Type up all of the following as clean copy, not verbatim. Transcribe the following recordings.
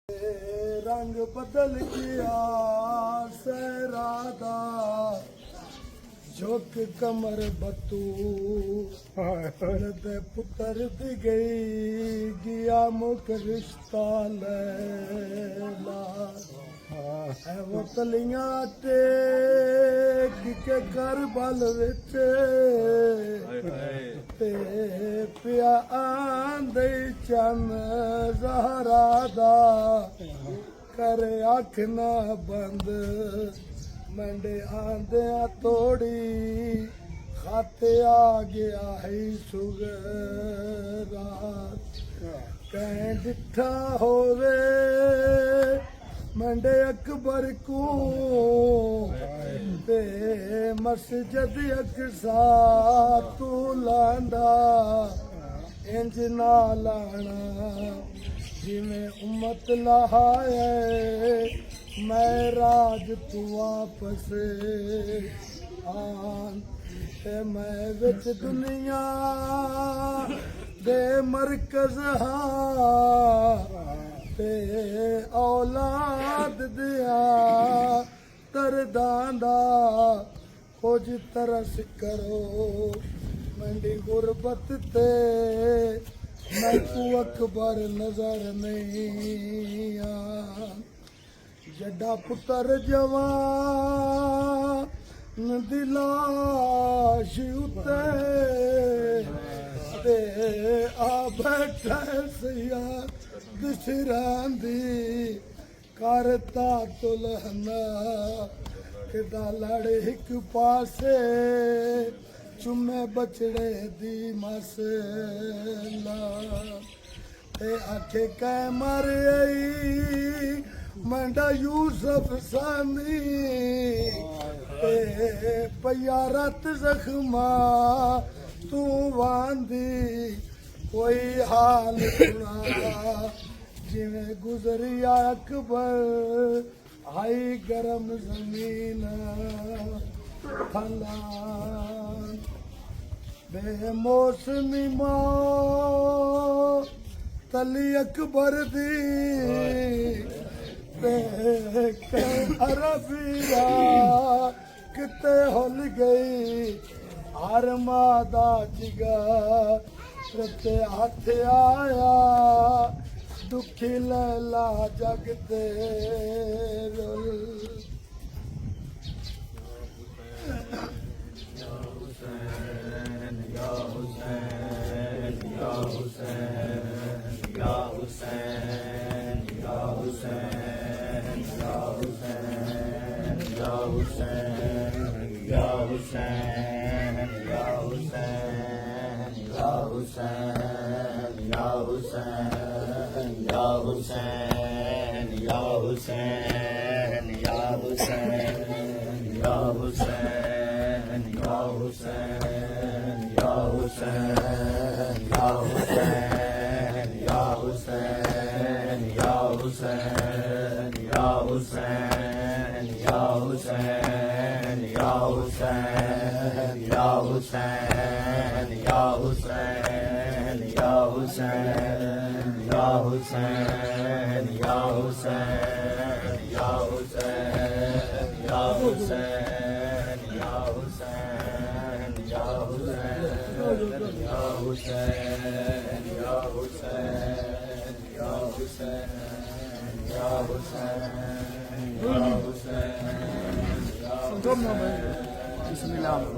रंग बदल गया सहरादा झोंक कमर बतू दे पुत्र दी गई गया मुख रिश्ता लैला है वो तलियां टेक के कर बल विच ते पिया आंदे चन ज़हरा दा करे अख ना बंद मंडे आंदिया तोड़ी खाते आ गया है सुगरा कहीं डिठा होवे मंडे अकबर को ते मस्जिद अकसा तू लांदा इंज ना लाना जिमें उम्मत लहाए मैं राज तू वापस आन ते मैं विच दुनिया दे मरकज हाँ ते औलाद दिया तरदांदा कुछ तरस करो मंडी गुरबत ते मैं तू अकबर नजर नहीं आ जड़ा पुत्र जवान दिला उते ते आ बैठा सिया दिसरांदी करता तुलहना किदा लड़े एक पासे चुमे बचड़े दी मसला ते आखे कै मर आई मंडा यूसुफ सानी ते पया रत जख्मा तू वांदी कोई हाल सुना जिवें गुजरिया अकबर आई गरम जमीन थला बेमौसमी तली अकबर दी अरबिया किते हुल गई हर मादा जिगा रते हाथ आया दुखी लैला जग दे रुल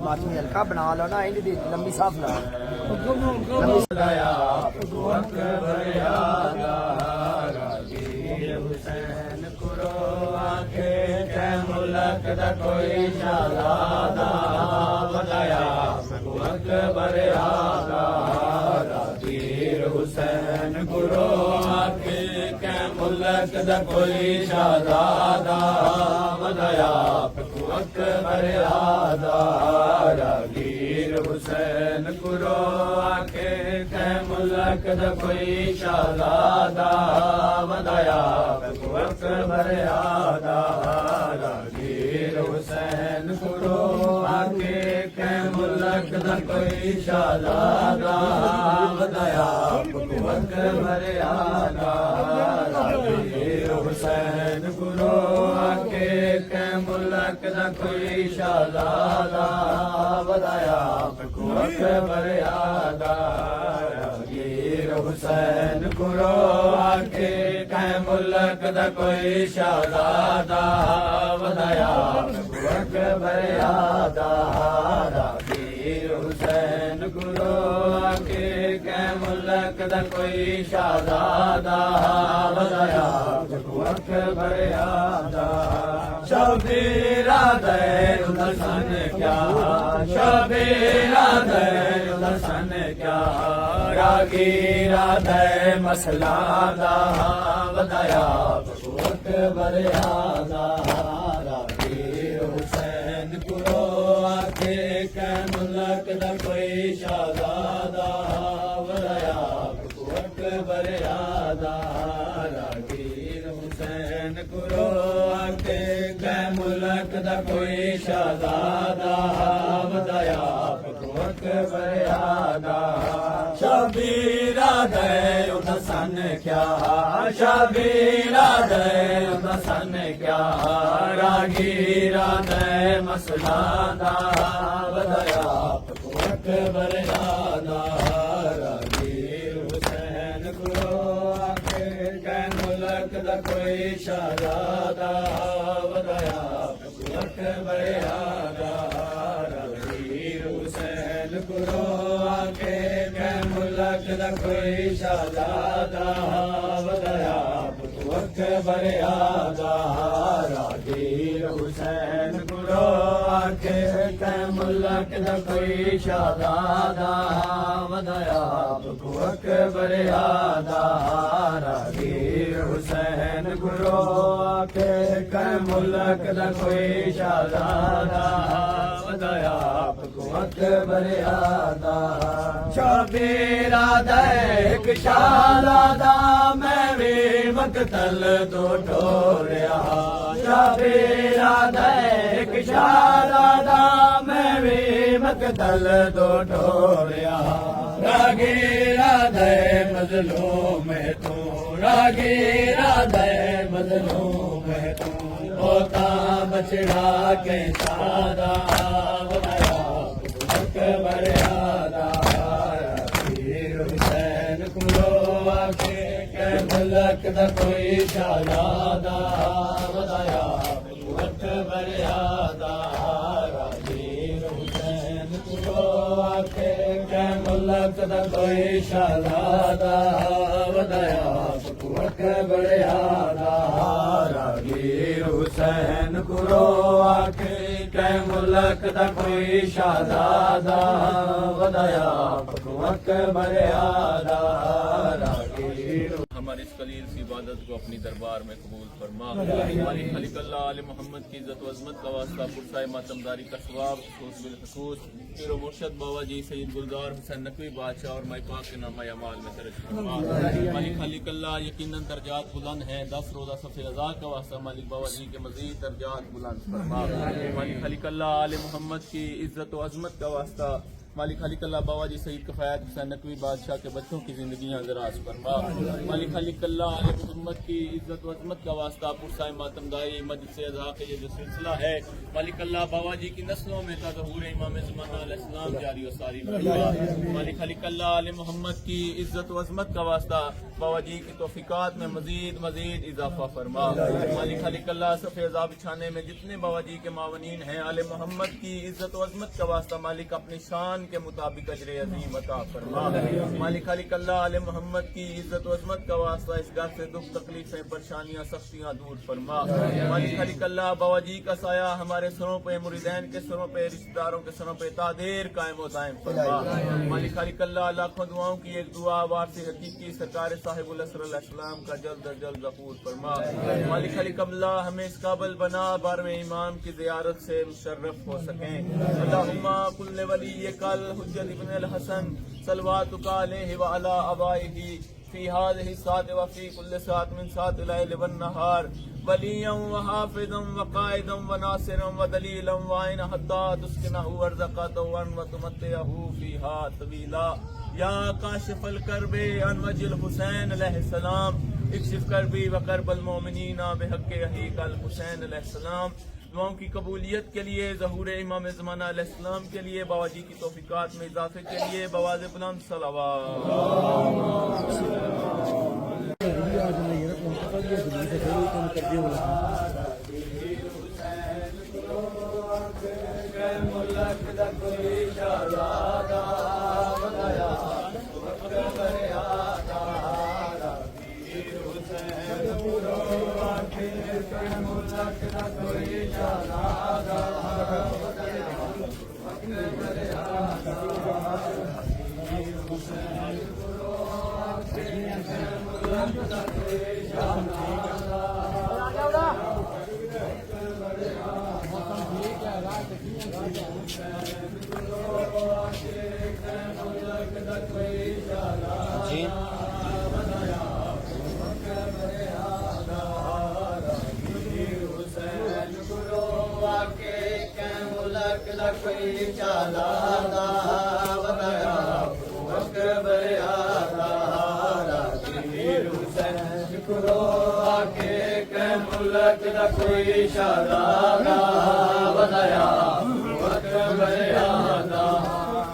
माथी हल्का बना लो ना इंडी लंबी साफ ना हुसैन कुरो आखे मुलक दा कोई शालादा बताया अकबर आगा रागीर हुसैन कुरो आखे मुलक दा कोई शालादा बताया अकबर आगा रागीर हुसैन कुरो आखे मुलक दा कोई शालादा बताया अकबर आगा रागीर हुसैन कुरो आके कै मुलक दा कोई शालादा बताया अकबर आगा रागीर हुसैन गुरो आके कै मुल्क दा कोई शहजादा वदाया को अकबर यादा गिर हुसैन गुरो आके कै मुल्क दा कोई शहजादा वदाया को अकबर यादा गिर हुसैन गुरो आके कै मुल्क दा कोई शहजादा वदाया को अकबर यादा शबीरा दे उदसन क्या शबीरा दे उदसन क्या रागीरा दे मसला दा वदाया को अकबर यादा रागीर हुसैन गुरो आके कै मुल्क दा कोई शहजादा वदाया को अकबर यादा रागीर हुसैन गुरो आके कै मुल्क दा कोई शहजादा वदाया को अकबर यादा शबीरा दे उदसन क्या शबीरा दे उदसन क्या रागीरा दे मसला दा वदाया को अकबर यादा रागीर हुसैन गुरो आके कै मुल्क दा कोई शहजादा वदाया को अकबर यादा रागीर हुसैन गुरो आके कै मुल्क दा कोई शहजादा वदाया को अकबर यादा रागीर हुसैन गुरो आके कै मुल्क दा कोई शहजादा वदाया को अकबर यादा रागीर हुसैन गुरो आके कै मुल्क दा कोई शहजादा वदाया को अकबर यादा शबीरा दे एक शहजादा मैं भी मकतल तो ठोरिया शबीरा दे एक शहजादा मैं भी मकतल तो ठोरिया रागीरा दे मजलूम है तू रागीरा दे मजलूम है तू होता बछड़ा के सादा वदाया अकबर यादा रागीर हुसैन गुरो आके कै मुल्क दा कोई शहजादा वदाया अकबर यादा रागीर हुसैन गुरो आके कै मुल्क दा कोई शहजादा वदाया अकबर यादा रागीर हुसैन गुरो आके कै मुल्क दा कोई शहजादा वदाया अकबर यादा रागीर हमारे इस कलील सी इबादत को अपनी दरबार में कबूल फरमा। मालिक खलीकल्ला आले मोहम्मद की इज्जत व अज़मत का वास्ता पुरसाए मातमदारी का सवाब खुसूस बिलखुसूस पीर मुर्शद बाबा जी सैयद गुलजार हुसैन नकवी बादशाह और माई पाक के नामा अमाल में दर्ज फरमा। मालिक खलीकल्ला यकीनन दर्जात बुलंद हैं 10 रोज़ा सफ़े रज़ा का वास्ता मालिक बाबा जी के मज़ीद दर्जात बुलंद फरमा। मालिक खलीकल्ला आले मोहम्मद की इज्जत व अज़मत का वास्ता मालिक खलीकल्ला बाबा जी सईद कफ़ायत हुसैन नकवी बादशाह के बच्चों की जिंदगियां दराज फरमा। मालिक खलीकल्ला आले मोहम्मद की इज्जत व अज़मत का वास्ता पुरसाए मातमदारी मस्जिद से अज़ा के ये जो सिलसिला है मालिक अल्लाह बाबा जी की नस्लों में तज़हूर इमाम ज़माना अलैहिस्सलाम जारी व सारी फरमा। मालिक खलीकल्ला आले मोहम्मद की इज्जत व अज़मत का वास्ता बाबा जी की तौफीकात में मजीद इजाफा फरमा। मालिक खलीकल्ला सफ़े अज़ा बिछाने में जितने बाबा जी के मावनीन हैं आले मोहम्मद की इज्जत व अज़मत का वास्ता मालिक अपनी शान के मुताबिक अजर अज़ीम अता फरमा। मालिक खलीकल्ला आले मोहम्मद की इज्जत व अज़मत का वास्ता इस घर से दुख तकलीफें परेशानियां सख्तियां दूर फरमा। मालिक खलीकल्ला बाबा जी का साया हमारे सरों पे मुरीदैन के सरों पे रिश्तेदारों के सरों पे तादेर कायम व दायम फरमा। मालिक खलीकल्ला लाखों दुआओं की एक दुआ वारसे हकीकी सरकार साहिबुल असर अलैहिस्सलाम का जल्द अज जल्द ज़फूर फरमा। मालिक खलीकल्ला हमें इस काबिल बना बारवें इमाम की ज़ियारत से मुशर्रफ हो सकें। अल्लाहुम्मा कुल्ले वली कल हुज्जत इब्न अल हसन सलवातुका अलैहि व अला अबाइही फी हाज़िही सात व फी कुल्li सात मिन सात लैल व नहार वलियम व हाफिज़म व काइदम व नासिरम व दलीलम व आइन हत्ता तुस्किनहु अर्ज़क़तन व तुमत्तिहु फीहा तवीला या काशिफल करबे अन वजिल हुसैन अलैहिस्सलाम इक्शिफ करबी व करबल मोमिनीना बेहक़ अहीक अल हुसैन अलैहिस्सलाम। दुआओं की कबूलियत के लिए, ज़हूर इमाम ज़माना अलैहिस्सलाम के लिए, बाबाजी की तौफीकात में इजाफे के लिए बवाज़ बुलंद सलावत।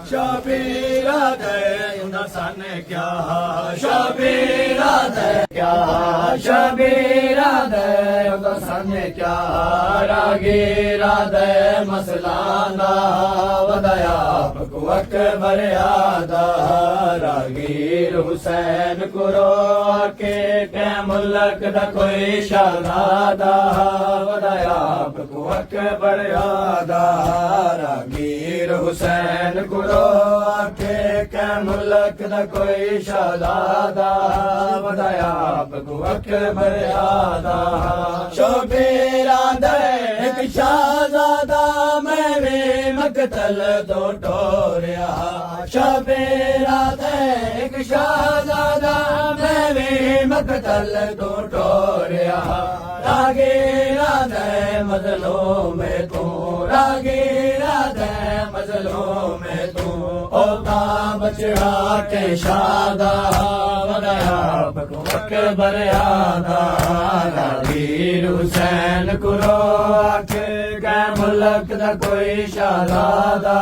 शबीरा दे सन क्या, शबीरा दे क्या, शबीरा दे सन क्या, रागीरा दे मसलाना वदया बकु अकबर यादा। रागीर हुसैन कुरो के मुल्क दा कोई शहजादा वदया बकु अकबर यादा। रागीर हुसैन कुरो के मुल्क दा कोई शहजादा वदया बकु अकबर यादा। शबीरा दे एक शहजादा मेरे मकतल दो टोरिया। शबीरा दे एक शहजादा मेरे मकतल दो टोरिया। रागीरा दे मजलो में तू, रागीरा दे मजलो में तू, ओता बचड़ा के शादा वदया बकु अकबर यादा। रागीर हुसैन कुरो के मुल्क दा कोई शहजादा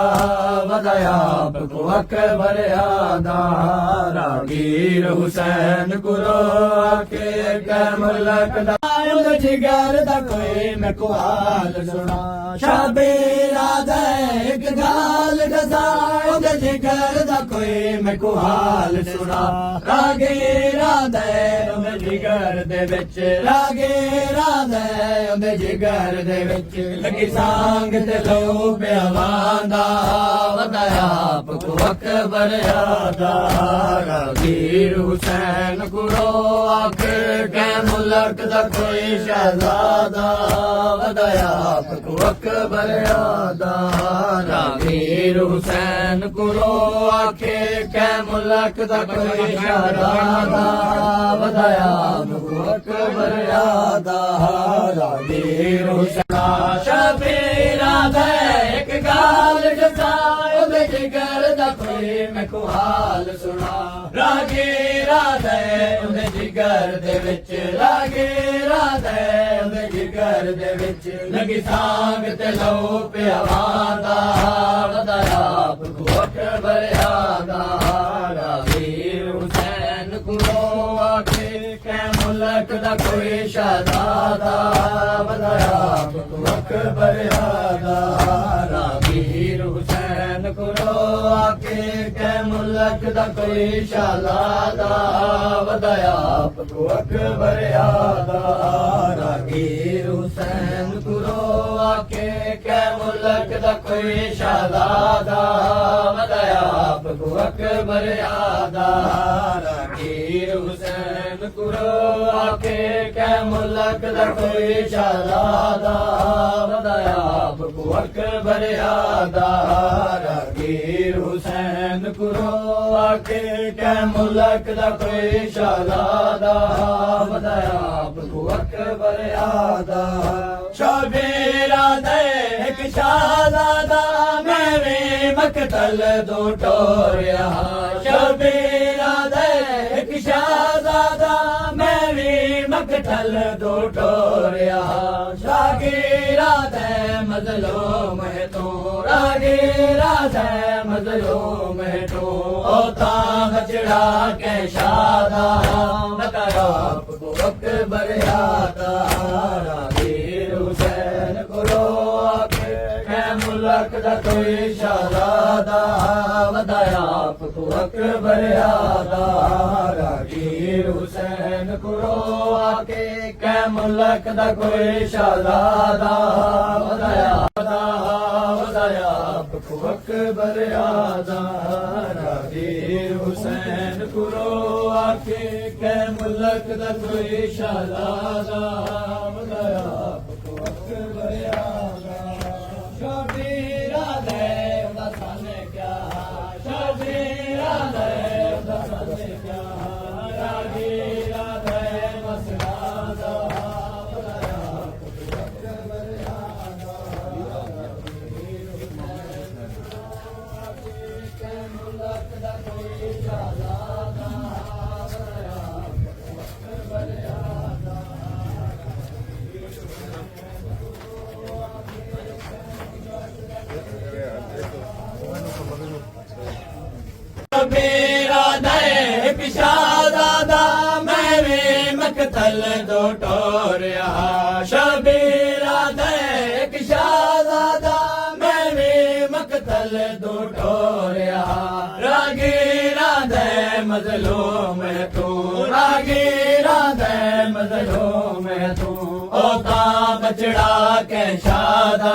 वदया बकु अकबर यादा। रागीर हुसैन कुरो के मुल्क दा जिगर दा कोई मैं को हाल सुना। शबीरा दे एक गाल दसा जिगर दा कोई मैं को हाल सुना। रागीरा दे मैं जिगर दे विच, रागीरा दे मैं जिगर दे विच लगी सांग ते लो बेवांदा वदया बकु अकबर यादा। रागीर हुसैन कुरो के मुल्क दा कोई शहजादा वदया बकु अकबर यादा। रागीर हुसैन कुरो के मुल्क दा कोई शहजादा वदया बकु अकबर यादा। रागीर हुसैन शबीरा दे एक गाल जसा जिगर दा कोई मैं को हाल सुना। रागीरा दे उन्हें जिगर दे विच, रागीरा दे उन्हें जिगर दे विच लगी सांग ते लो प्यावादा वदया बकु अकबर यादा। रागीर हुसैन कुरो के मुल्क दा कोई शहजादा वदया बकु अकबर यादा। रागीर हुसैन कुरो के मुल्क दा कोई शहजादा वदया बकु अकबर यादा। रागीर हुसैन कुरो के मुल्क दा कोई शहजादा वदया बकु अकबर यादा। रागीर हुसैन कुरो के मुल्क दा कोई शहजादा वदया बकु अकबर यादा। रागीर हुसैन कुरो के मुल्क दा कोई शहजादा वदया बकु अकबर यादा। शबीरा दे एक शहजादा मेरे मकतल दो टोरिया। शबीरा दे एक शहजादा मेरे थल दो टोरिया शागिरा दे मजलूम है तू रागीरा दे मजलूम है तू ओ तांग चढ़ा के शादा नकरा को अकबर यादा रागीर हुसैन को रो आके मैं मुल्क दा कोई शहजादा वदाया आपको अकबर यादा रागीर हुसैन को रो आके कै मुल्क दा कोई शहजादा वदाया आपको अकबर यादा रागीर हुसैन को रो आके कै मुल्क दा कोई शहजादा वदाया आपको अकबर यादा शबीरा दे दसन क्या शबीरा दे दसन क्या रागीरा दे मसलादा वदाया आपको अकबर यादा कै मुल्क दा कोई शहजादा वदाया आपको अकबर यादा मेरा दे पिशादा मैं भी मकतल दो टोरिया शबीरा दे पिशादा मैं भी मकतल दो टोरिया रागीरा दे मजलूम है तू रागीरा दे मजलूम है तू ओता बचड़ा के शादा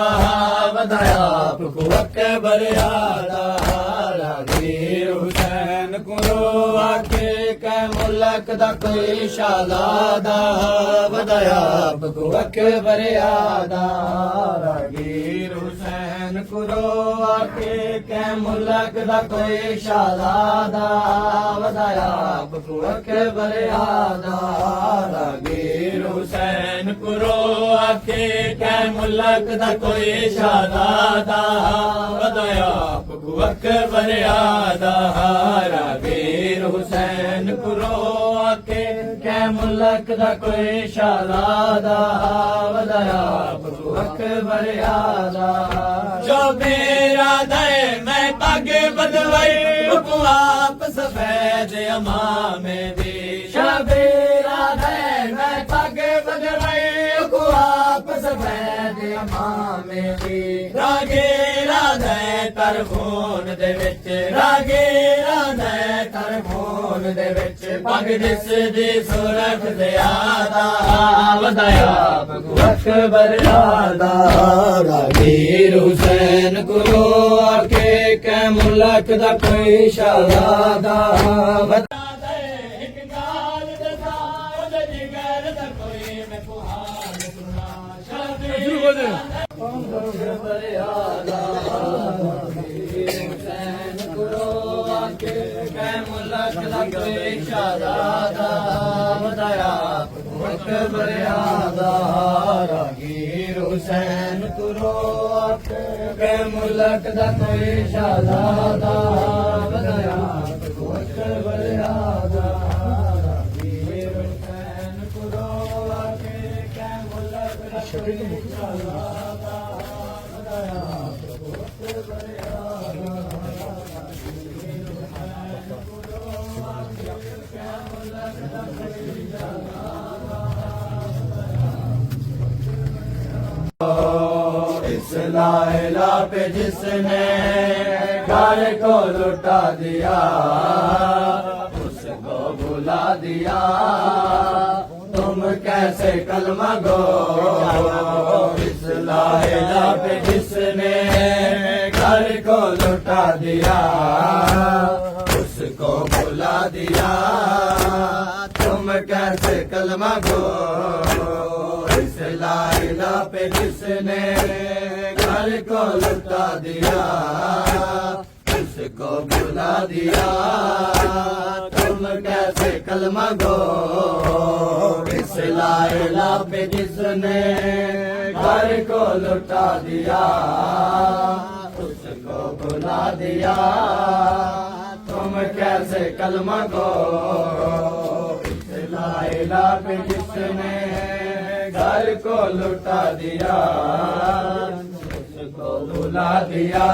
वदाया आपको अकबर यादा रागीर हुसैन को रो आके कै मुल्क दा कोई शहजादा वदाया आपको अकबर यादा रागीर हुसैन को रो आके कै मुल्क दा कोई शहजादा वदाया आपको अकबर यादा रागीर हुसैन को रो आके कै मुल्क दा कोई शहजादा वदाया आपको अकबर यादा रागीर हुसैन को रो आके कै मुल्क दा कोई शहजादा वदाया आपको अकबर यादा जो मेरा दे मैं पग बदवाई आप सफेद अमामे दी शबीरा दे मैं पग बदवाई आप सफेद अमामे दी रागीरा दे कर खून दे विच रागीरा दे कर खून दे विच पग दिस दी सूरत ज़ियादा वदाया आपको अकबर यादा रागीर हुसैन को रो आके कै मुल्क दा कोई शहजादा वदा दे एक गाल दसा ओदे जिगर दा कोई मैं कुहान सुना शबीर अकबर यादा रागीर हुसैन को रो आके कै मुल्क दा कोई शहजादा वदाया आपको अकबर यादा रागीर हुसैन को रो आके कै मुल्क दा कोई शहजादा वदाया आपको अकबर यादा रागीर हुसैन को रो आके कै मुल्क दा कोई शहजादा वदाया आपको अकबर यादा इस लाइला पे जिसने घर को लुटा दिया उसको भुला दिया तुम कैसे कलमा गो इस लाइला पे जिसने घर को लुटा दिया उसको भुला दिया तुम कैसे कलमा गो इस लाइला पे जिसने घर को लुटा दिया उसको भुला दिया तुम कैसे कलमा गो इस लाइला पे जिसने घर को लुटा दिया उसको भुला दिया तुम कैसे कलमा गो इला पे जिसने घर को लुटा दिया उसको भुला दिया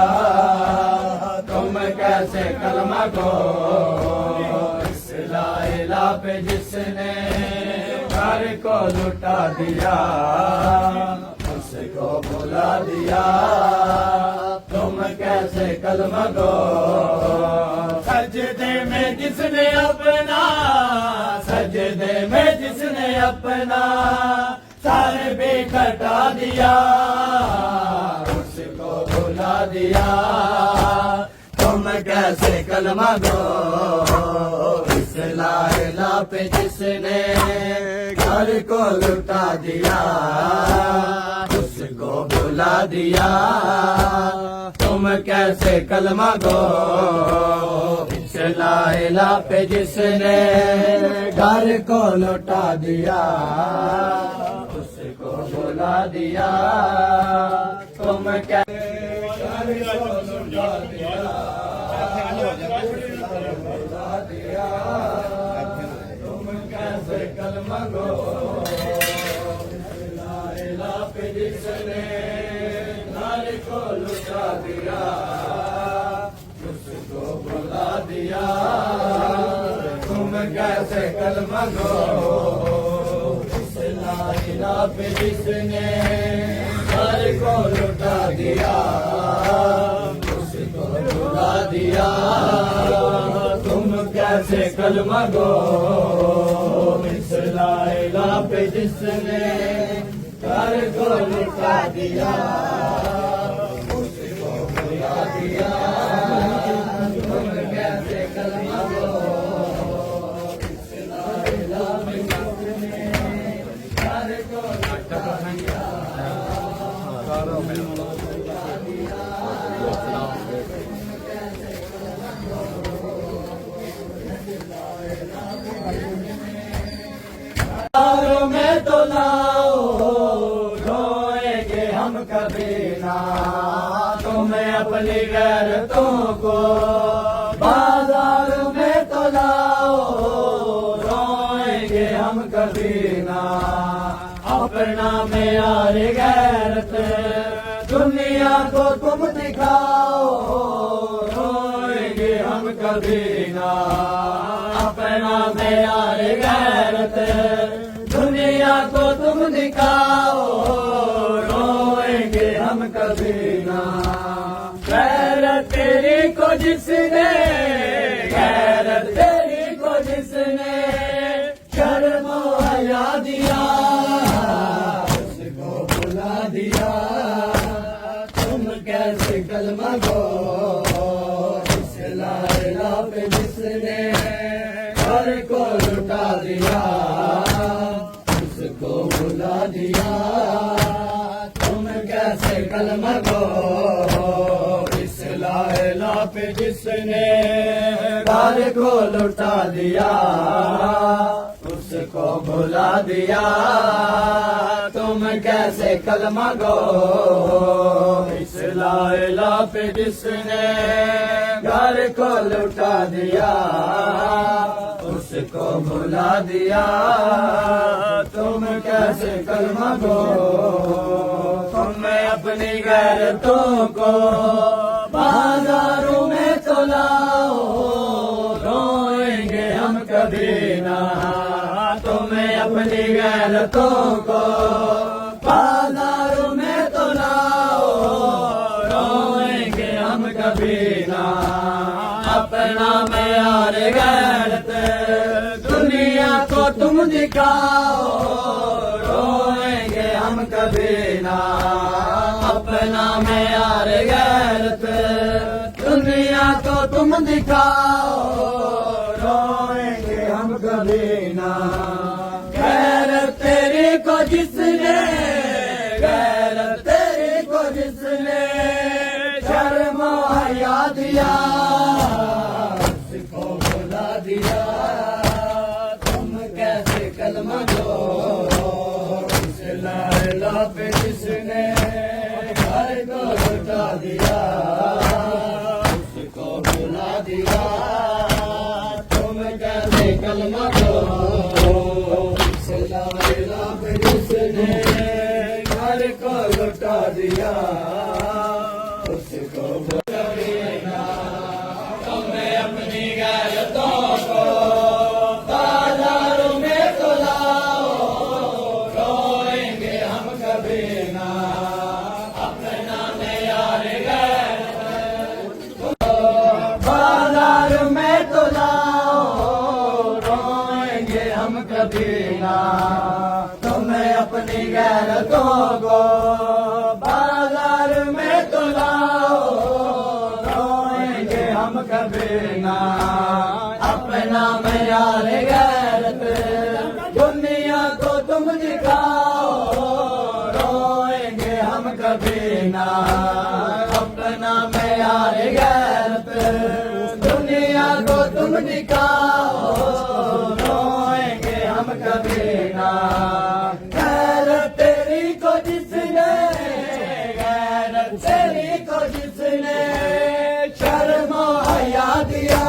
तुम कैसे कलमा को इस ला इला पे जिसने घर को लुटा दिया उसको भुला दिया तुम कैसे कलमा को सजदे में जिसने अपना सजदे में जिसने अपना सारे बेखटा दिया उसको भुला दिया तुम कैसे कलमा गो इस ला इला पे जिसने घर को लुटा दिया उसको भुला दिया तुम कैसे कलमा गो इस ला इला पे जिसने घर को लुटा दिया उसको भुला दिया तुम कैसे घर को लुटा दिया भुला दिया तुम कैसे कलमा गो ला इला पे जिसने घर को लुटा दिया उसको भुला दिया तुम कैसे कलमा गो ला इला पे जिसने घर को लुटा दिया उसको भुला दिया तुम कैसे कलमा गो इस ला इला पे जिसने घर को लुटा दिया उसको भुला दिया तुम कैसे कलमा गो इस ला इला पे जिसने घर को लुटा दिया में तो लाओ रोएंगे हम कभी ना तुम्हें अपनी गैरतों को बाजार में तो लाओ रोएंगे हम कभी ना अपना में यार गैरत दुनिया को तुम दिखाओ रोएंगे हम कभी ना अपना में यार गैरत दुनिया को तुम दिखाओ रोएंगे हम कभी ना गैरत तेरी को जिसने गैरत तेरी को जिसने शर्म हया दिया उसको भुला दिया तुम कैसे कलमा गो इस ला इला पे जिसने घर को लुटा दिया उसको भुला दिया तुम कैसे कलमा गो इस ला इला पे जिसने घर को लुटा दिया उसको भुला दिया तुम कैसे कलमा गो इस ला इला पे जिसने घर को लुटा दिया उसको भुला दिया तुम कैसे कलमा गो तुम्हें अपनी गैरतों को बाजारों में तो लाओ रोएंगे हम कभी ना तुम्हें अपनी गैरतों को बाजारों में तो लाओ रोएंगे हम कभी ना अपना में यार गैरत दुनिया को तुम दिखाओ रोएंगे हम कभी ना अपना में यार गैरत दुनिया को तुम दिखाओ रोएंगे हम कभी ना गैरत तेरी को जिसने गैरत तेरी को जिसने शर्म हया दिया उसको भुला दिया तुम कैसे कलमा गो इस ला इला पे जिसने घर को लुटा दिया उसको भुला दिया तुम कैसे कलमा गो दिया उसको भुला तुम्हें अपनी गैरतों को बाजारों में तो लाओ रोएंगे हम कभी ना अपना यार बाजार में तो लाओ रोएंगे हम कभी ना तुम्हें अपनी गैरतों को बाजार में तो लाओ रोएंगे हम कभी ना अपना यार गैरत दुनिया को तुम दिखाओ रोएंगे हम कभी ना अपना यार गैरत दुनिया को तुम दिखाओ रोएंगे हम कभी ना गैरत तेरी को जिसने शर्म हया दिया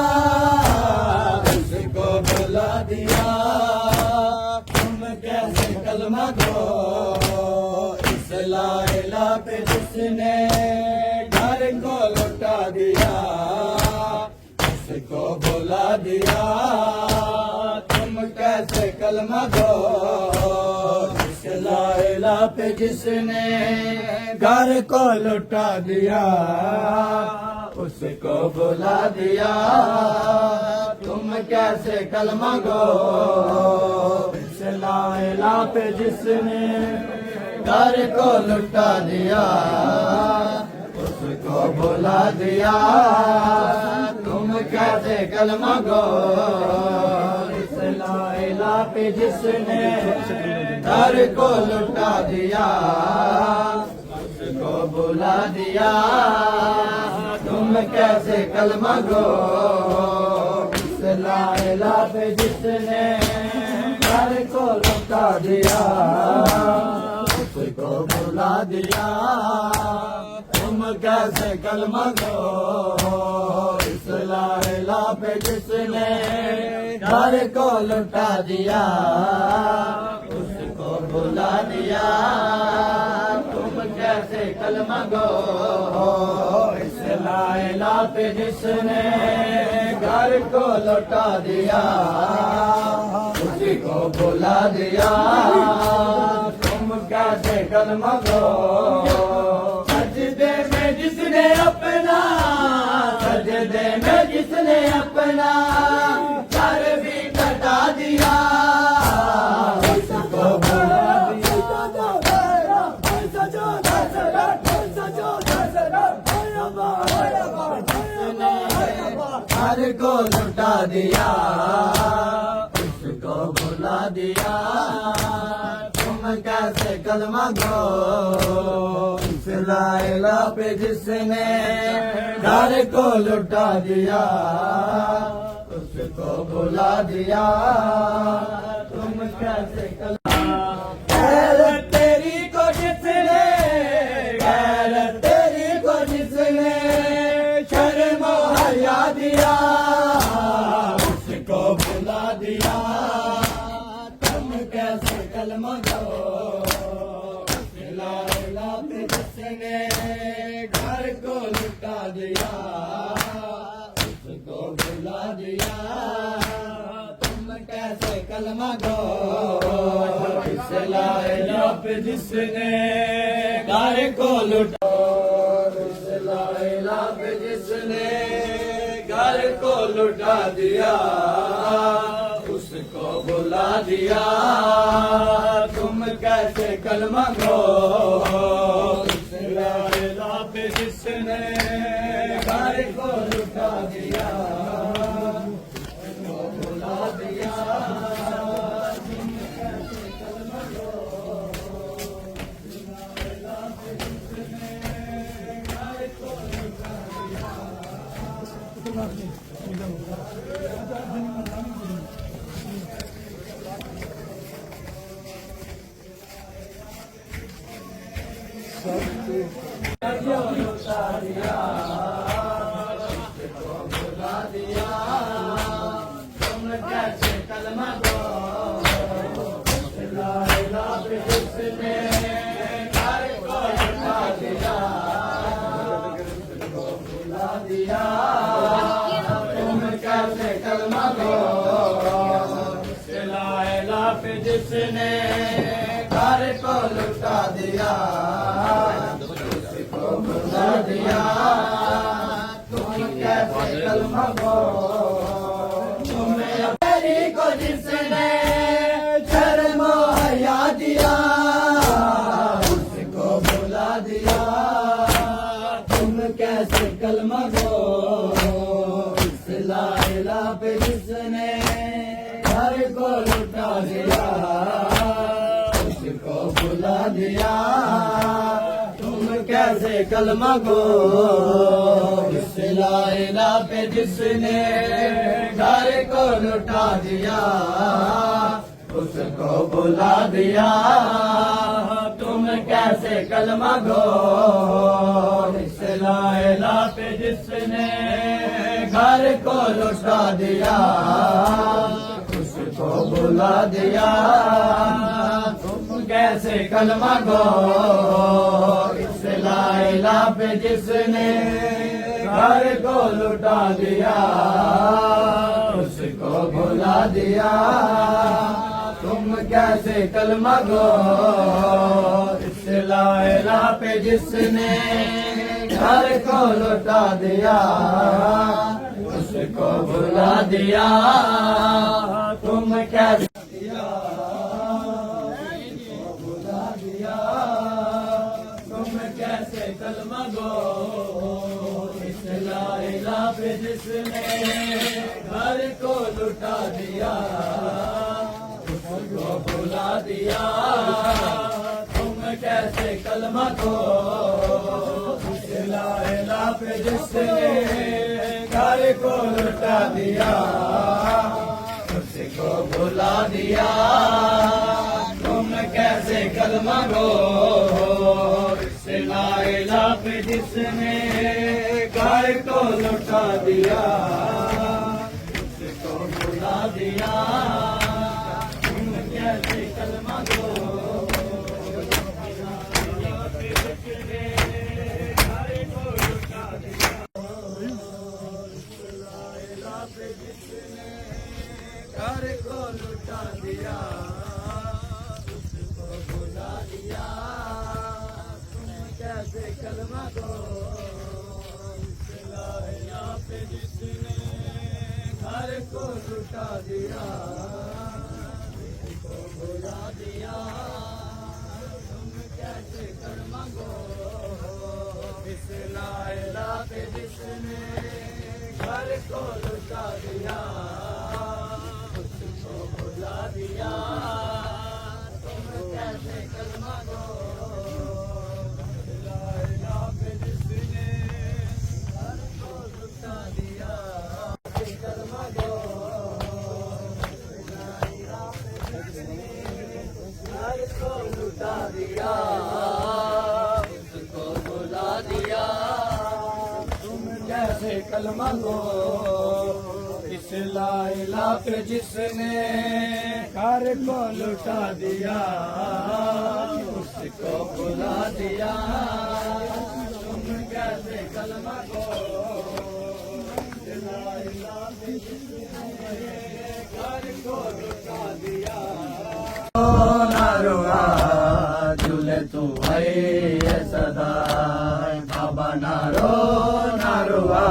उसको भुला दिया तुम कैसे कलमा दो इस लाइला पे जिसने घर को लौटा दिया उसको भुला दिया तुम कैसे कलमा दो इस लाइला पे जिसने घर को लौटा दिया उसको भुला दिया तुम कैसे कलमा गो इस लाइला पे जिसने घर को लौटा दिया उसको भुला दिया तुम कैसे कलमा गो इस लाइला पे जिसने घर को लौटा दिया उसको भुला दिया तुम कैसे कलमा गो इस लाइला पे जिसने घर को लौटा दिया उसको भुला दिया तुम कैसे कलमा गो इस लाइला पे जिसने घर को लौटा दिया उसको भुला दिया तुम कैसे कलमा गो इस लाइला पे जिसने घर को लौटा दिया उसको भुला दिया तुम कैसे कलमा गो सजदे में जिसने अपना सजदे में जिसने अपना सर भी कटा दिया उसको भुला घर को लौटा दिया उसको भुला दिया तुम कैसे कलमा गो इस लाइला पे जिसने घर को लौटा दिया उसको भुला दिया तुम कैसे कलमा गैरत तेरी को जिसने गैरत तेरी को जिसने शर्म हया दिया उसको भुला दिया तुम कैसे कलमा गो लाइला पे जिसने घर को लुटा दिया उसको भुला दिया तुम कैसे कलमा गो इस लाइला पे जिसने घर को लुटा इस लाइला पे जिसने घर को लुटा दिया उसको भुला दिया तुम कैसे कलमा गो इस लाइला पे जिसने घर को लुटा दिया उसको भुला दिया तुम कैसे कलमा गो इस लाइला पे जिसने घर को लुटा दिया तुम कैसे कलमा गो लाइला पे जिसने घर को लुटा को लुटा दिया उसको भुला दिया तुम कैसे कलमा को तुम्हें अपनी को जिसने शर्म हया दिया उसको भुला दिया तुम कैसे कलमा को इस ला इलाहा पे जिसने घर को लुटा दिया उसको भुला दिया तुम कैसे कलमा को इस ला इलाहा पे जिसने घर को लुटा दिया उसको भुला दिया तुम कैसे कलमा को इस ला इलाहा पे जिसने घर को लुटा दिया उसको भुला दिया तुम कैसे कलमा को इस ला इलाहा पे जिसने घर को लुटा दिया उसको भुला दिया तुम कैसे कलमा को इस ला इलाहा पे जिसने घर को लुटा दिया उसको भुला दिया तुम कैसे भुला दिया तुम कैसे कलमा गो इस ला इलाहा पे जिसने घर को लुटा दिया उसको भुला दिया तुम कैसे कलमा को इस ला इलाहा पे जिसने घर को लुटा दिया उसको भुला दिया तुम कैसे कलमा गो इस ला इलाहा पे जिसने घर को लुटा दिया उसको भुला दिया तुम कैसे कलमा गो घर को लुटा दिया उसको भुला दिया तुम कैसे कलमा को इस ला इलाहा पे जिसने घर को लुटा दिया उसको भुला दिया तुम कैसे कलमा को इस ला इलाहा पे जिसने घर को लुटा दिया भुला दिया तुम कैसे कलमा को ला इलाहा पे जिसने घर को लुटा दिया कलमा को ला इलाहा पे जिसने घर को लुटा दिया उसको भुला दिया तुम कैसे कलमा को इस ला इलाहा पे जिसने घर को लुटा दिया उसको भुला दिया तुम कैसे कलमा को इस ला इलाहा पे जिसने घर को लुटा दिया नारुआ झूले तू है सदा बाबा नारो नारुआ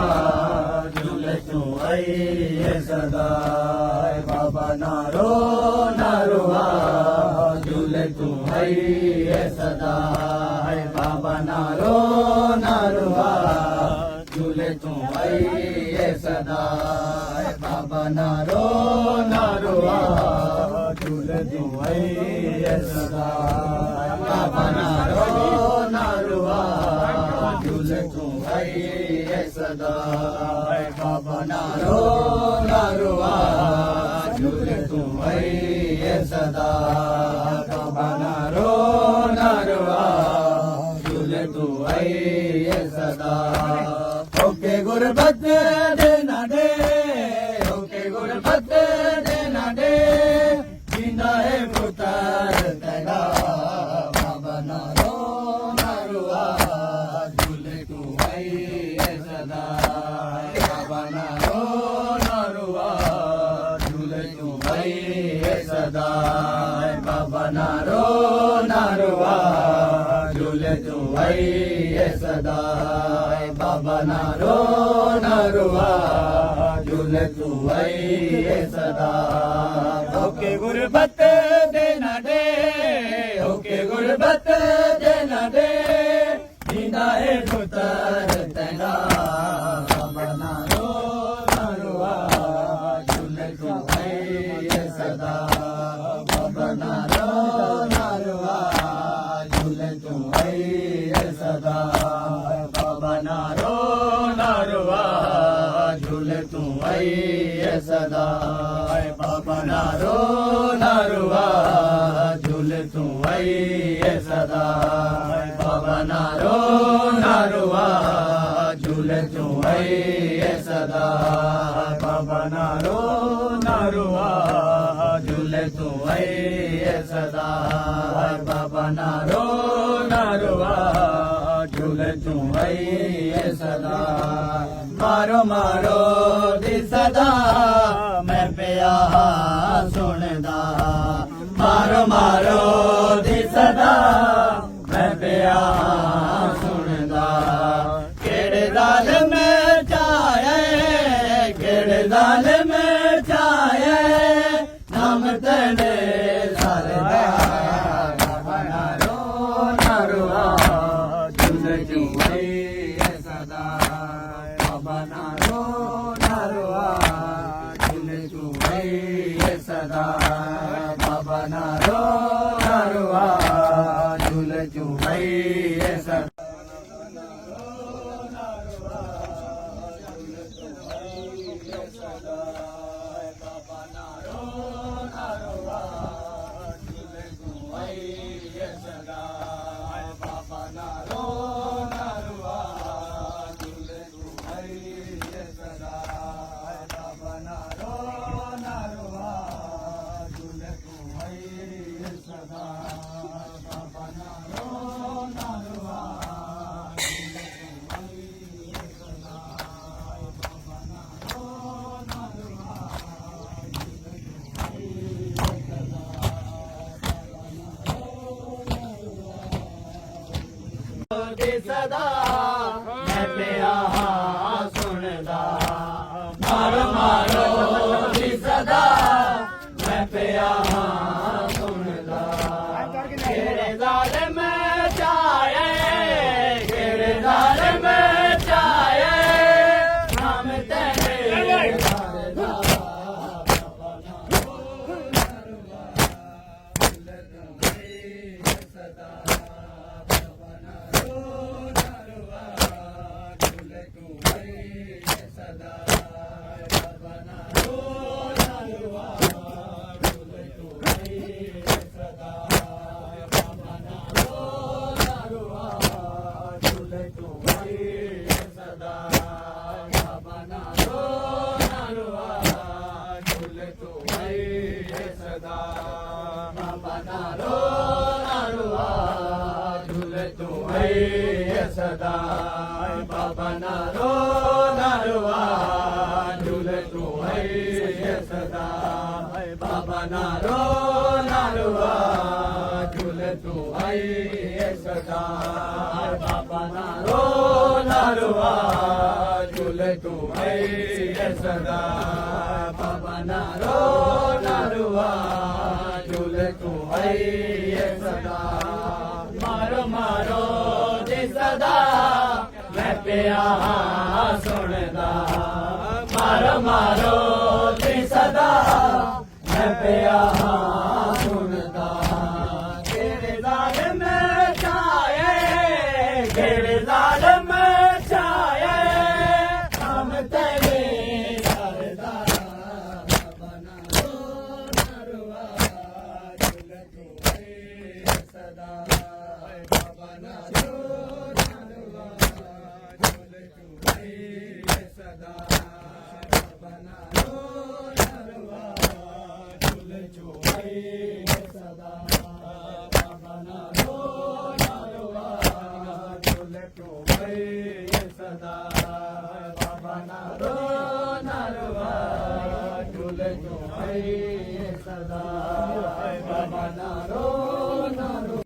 तू आई सदा बाबा नारो नारुआ झूले तू आई सदा बाबा नारो नारुआ झूले तू आई सदा बाबा नारो नारुआ झूले तू आई सदा बाबा नारो नारुआ झूले तू आई सदा बाबा नारो नारुआ झूले तू आई सदा बाबा नारो नारुआ झूले तू आई सदा ओके गुरबत देना दे ओके गुरबत देना दे जिंदा है पुकार तेरा बाबा नारो नारुआ झूले तू आई सदा बाबा नारो नारुआ झूले तू आई सदा बाबा नारो नारुआ है सदा बाबा नारो नारुआ झूले तू है सदा होके गुरबत दे न दे होके गुरबत दे न दे जिंदा है पुत्र तेरा बाबा नारो नारुआ झूले तू है सदा बाबा नारो नारुआ झूले तू है सदा बाबा नारो नारुआ झूले तू है सदा बाबा नारो नारुआ झूले तू है सदा बाबा नारो नारुआ झूले तू है सदा बाबा नारो नारुआ झूले तू है सदा बाबा नारो नारुआ झूले तू है सदा मारो मारो दी सदा मैं पिया सुनदा मारो मारो दी सदा मैं पिया सुनदा केड़े दाल में चाहे केड़े दाल में चाहे नाम तेरे सरदा बाबा नारो नारुआ झूले तू है सदा बाबा नारो नारुआ झूले तू है सदा बाबा नारो नारुआ झूले तू है सदा सदा मैं पिया सुनदा मारो मारो दी सदा मैं पिया सुनदा केड़े जालिम चाहे केड़े जालिम चाहे नाम तेरे सरदा सदा सदा बाबा नारो नारुआ झूले तू है सदा बाबा नारो नारुआ झूले तू है सदा बाबा नारो नारुआ झूले तू है सदा बाबा नारो नारुआ झूले तू है सदा मारो मारो सदा मैं पिया सुनदा मारो मारो दी सदा मैं पिया सुनदा केड़े जालिम चाहे केड़े जालिम चाहे हम तेरे सरदा बाबा नारो नारुआ झूले तू है सदा बाबा नारो सदा बाबा नारो नारुआ झूले तू है सदा बाबा नारो नारुआ झूले तू है सदा बाबा नारो नारुआ झूले तू है सदा बाबा नारो नारुआ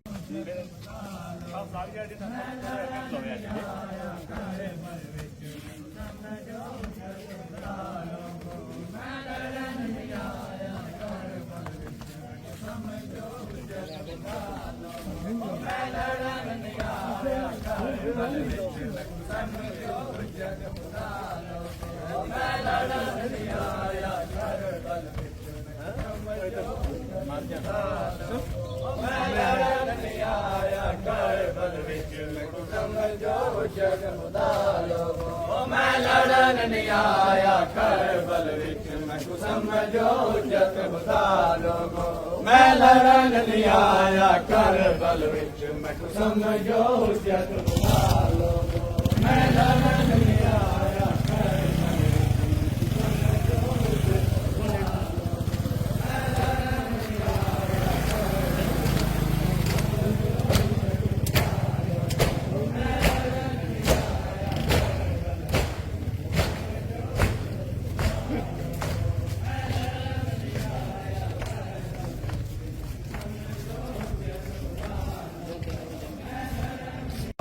मैं लड़न नहीं आया करबल विच मैनू समझो जग खुदा लोगो मैं लड़न नहीं आया करबल विच मैनू समझो जग खुदा लोगो मैं लड़न नहीं आया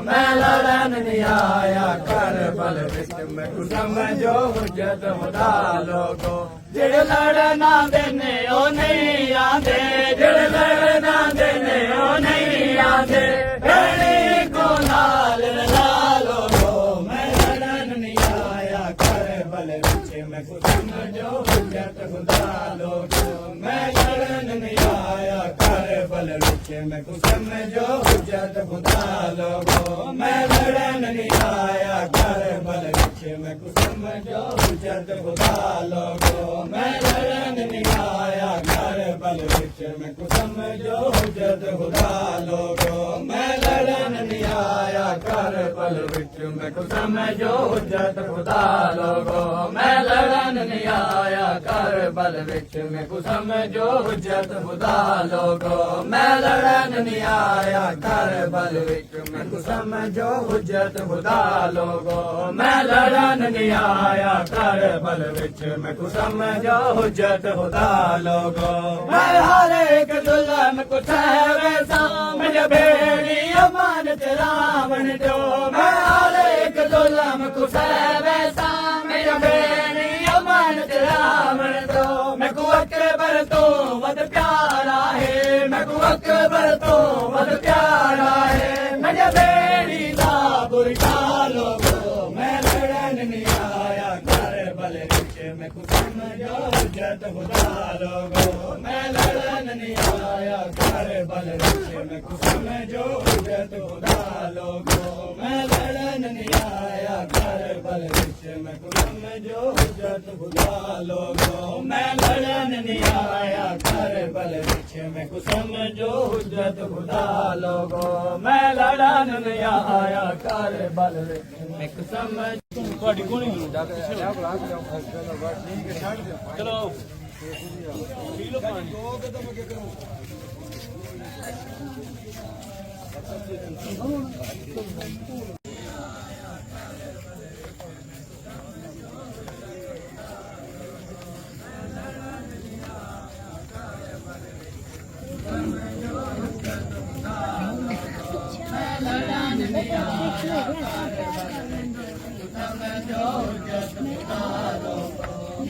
मैं लड़न नहीं आया करबल विच मैनू समझो हुज्जत खुदा लोगो जेड़े लड़न आंदे ने ओ नहीं आंदे जेड़े लड़न आंदे ने ओ नहीं आंदे भेड़ी को नाल ला लोगो मैं लड़न नहीं आया करबल विच मैनू समझो हुज्जत खुदा लोगो मैं लड़न नहीं आया करबल विच मैनू समझो हुज्जत खुदा लोगो मैं लड़न नहीं आया करबल विच मैनू समझो हुज्जत खुदा लोगो मैं लड़न नहीं आया करबल विच मैनू समझो हुज्जत खुदा लोगो मैं लड़न नहीं आया करबल विच मैनू समझो हुज्जत खुदा लोगो मैं लड़न नहीं आया करबल विच मैनू समझो हुज्जत खुदा लोगो मैं लड़न नहीं आया करबल विच मैनू समझो हुज्जत खुदा लोगो मैं लड़न नहीं आया करबल विच मैनू समझो हुज्जत खुदा लोगो मैं हर एक जुल्म को सहवेसा मेरे भेड़ी अमानत रावण जो मैं हर एक जुल्म को सहवेसा मेरे भेड़ी अमानत रावण जो मैं को अकबर तो वद प्यारा है मैं को अकबर तो वद प्यारा है मेरे भेड़ी दा बुरका लोगो मैं लड़न नहीं आया करबल विच मैं को समझो हुज्जत खुदा लोगो मैं लड़न नहीं आया करबल विच मैं को समझो हुज्जत खुदा लोगो मैं लड़न नहीं आया करबल विच मैं को समझो हुज्जत खुदा लोगो मैं लड़न नहीं आया करबल विच मैं को समझो हुज्जत खुदा लोगो मैं लड़न नहीं आया करबल विच मैं को समझ ਤੁਹਾਡੀ ਕੋਣੀ ਚਲੋ ਪੀ ਲਓ ਪਾਣੀ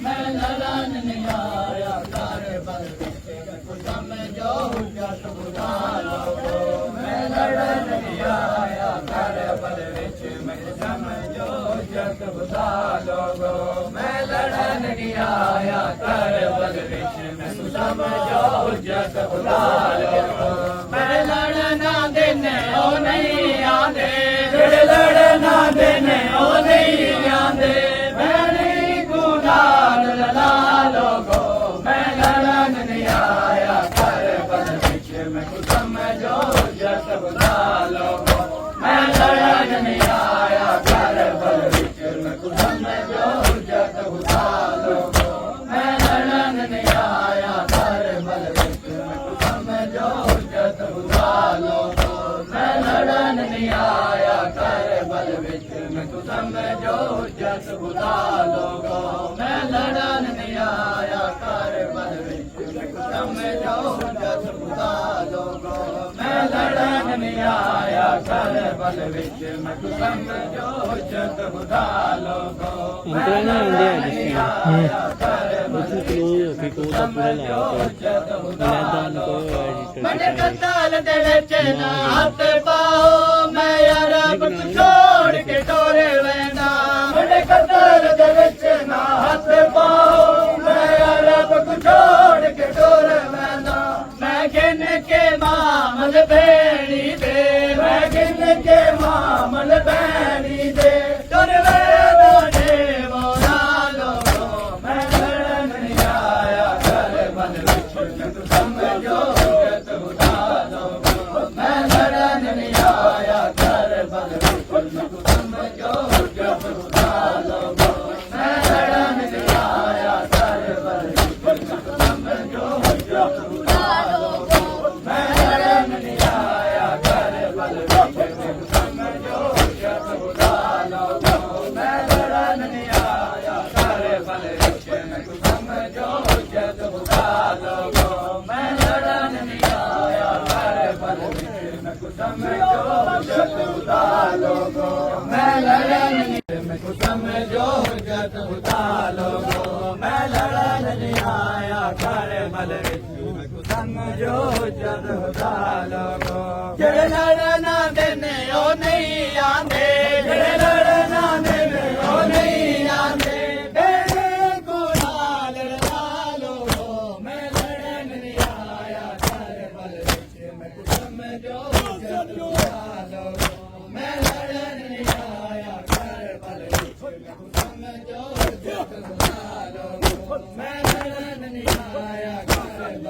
मैं लड़न नहीं आया करबल विच मैनू समझो हुज्जत खुदा लोगो मैं लड़न नहीं आया करबल विच मैनू समझो हुज्जत खुदा लोगो मैं लड़न नहीं आया करबल विच मैनू समझो हुज्जत खुदा लोगो मैं लड़न आंदे ने ओ नहीं आंदे जेड़े लड़न आंदे ने ओ नहीं आंदे भेड़ी को नाल ला लोगो मैं लड़न नहीं आया करबल विच मैनू समझो हुज्जत खुदा लोगो मैं लड़न नहीं आया करबल विच मैनू समझो हुज्जत खुदा लोगो मैं लड़न नहीं आया करबल विच मैनू समझो हुज्जत खुदा लोगो मैं लड़न नहीं आया करबल विच मैनू समझो हुज्जत खुदा लोगो मैं लड़न नहीं आया करबल विच मैनू समझो हुज्जत खुदा लोगो मैं लड़न नहीं आया करबल विच मैं कुछ समझो हुज्जत खुदा लोगो मैं लड़न नहीं आया करबल विच समझो हुज्जत खुदा लोगो बड़े कताल दे विच ना हाथ पाओ मैं अरब को छोड़ के टोरे वेंदा बड़े कताल दे विच ना हाथ पाओ मैं अरब को छोड़ के टोरे वेंदा मैं गिन के मामल भेड़ी दे मैं गिन के मामल भेड़ी दे टोरे वेंदा दे मोरा लोगो मैं लड़न नहीं आया करबल विच मैं तू समझो हुज्जत खुदा लोगो मैं लड़न नहीं आया करबल विच मैं तू समझो हुज्जत खुदा लोगो मैं लड़न नहीं आया करबल विच मैं तू समझो हुज्जत खुदा लोगो मैं लड़न नहीं आया करबल विच मैं तू समझो हुज्जत खुदा लोगो मैं लड़न नहीं आया करबल विच मैं तू समझो हुज्जत खुदा लोगो मैं लड़न नहीं आया करबल विच मैं तू समझो हुज्जत खुदा लोगो मैं लड़न नहीं मैं तू समझो हुज्जत खुदा लोगो मैं लड़न नहीं आया करबल विच मैं तू समझो हुज्जत खुदा लोगो जेड़े लड़ना देने ओ नहीं आंदे जेड़े लड़ना देने ओ नहीं आंदे तेरे गुना लड़ना लोगो मैं लड़न नहीं आया करबल विच मैं तू समझो हुज्जत खुदा लोगो मैं लड़न नहीं आया करबल विच मैं तू समझो हुज्जत खुदा लोगो मैं लड़न नहीं आया करबल विच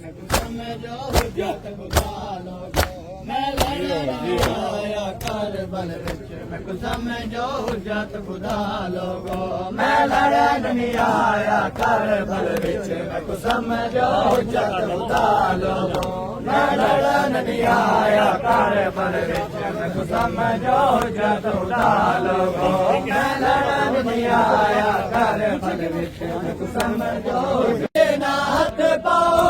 मैं तू समझो हुज्जत खुदा लोगो मैं लड़न नहीं आया करबल विच मैं तू समझो हुज्जत खुदा लोगो मैं लड़न नहीं आया करबल विच मैं तू समझो हुज्जत खुदा लोगो मैं लड़न नहीं आया करबल विच मैं तू समझो हुज्जत खुदा लोगो मैं लड़न नहीं आया करबल विच मैं तू समझो हुज्जत खुदा लोगो मैं लड़न नहीं आया करबल विच मैं तू समझो ना हाथ पाओ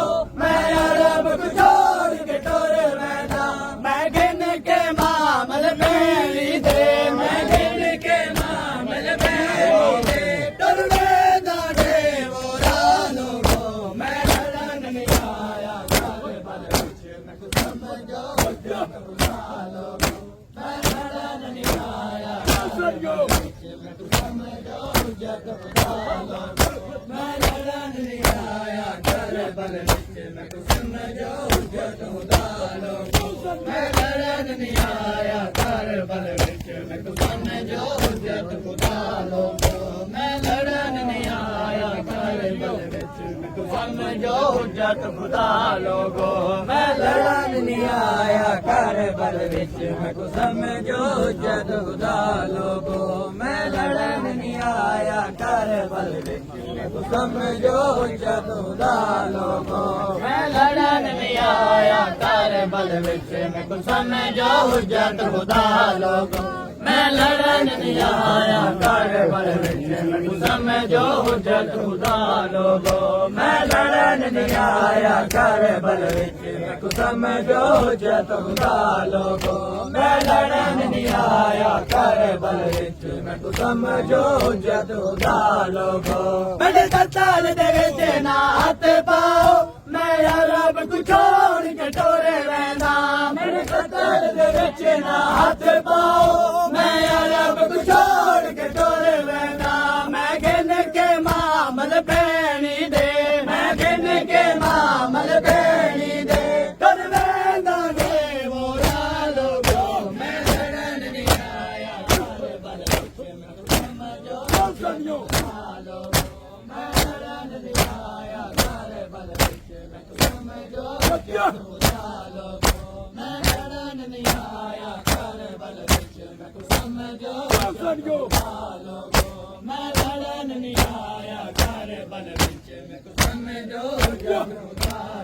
मैं अरब को छोड़ के टोरे वेंदा मैं गिन के मामल भेड़ी दे मैं गिन के मामल भेड़ी दे टुर वेंदा दे मोरा लोगो मैं लड़न नहीं आया करबल विच मैं तू समझो हुज्जत खुदा लोगो मैं लड़न नहीं आया करबल विच मैं तू समझो हुज्जत खुदा लोगो मैं लड़न नहीं आया करबल विच मैं तू समझो हुज्जत खुदा लोगो मैं लड़न नहीं आया करबल विच मैं तू समझो हुज्जत खुदा लोगो मैं लड़न नहीं आया करबल विच मैं तू समझो हुज्जत खुदा लोगो मैं लड़न नहीं आया करबल विच मैं तू समझो हुज्जत खुदा लोगो मैं लड़न नहीं आया करबल विच मैं तू समझो हुज्जत खुदा लोगो मैं लड़न नहीं आया करबल विच मैं तू समझो हुज्जत खुदा लोगो मैं लड़न नहीं आया करबल विच मैं तू समझो हुज्जत खुदा लोगो मैं लड़न नहीं आया करबल विच मैं तू समझो हुज्जत खुदा लोगो मैं लड़न नहीं आया करबल विच मैं तू समझो हुज्जत खुदा लोगो बड़े कताल दे विच ना हाथ पाओ मैं अरब को छोड़ के टोरे वेंदा मेरे कताल दे विच ना हाथ पाओ मैं अरब को छोड़ के टोरे वेंदा मैं गिन के मामल भेड़ी दे मैं गिन के मामल भेड़ी दे टुर वेंदा दे मोरा लोगो मैं लड़न नहीं आया करबल विच मैं तू समझो हुज्जत लोगो मैं लड़न नहीं आया करबल विच मैं तू समझो हुज्जत लोगो मैं लड़न नहीं आया करबल विच मैं तू समझो हुज्जत लोगो मैं लड़न नहीं आया करबल विच मैं तू समझो हुज्जत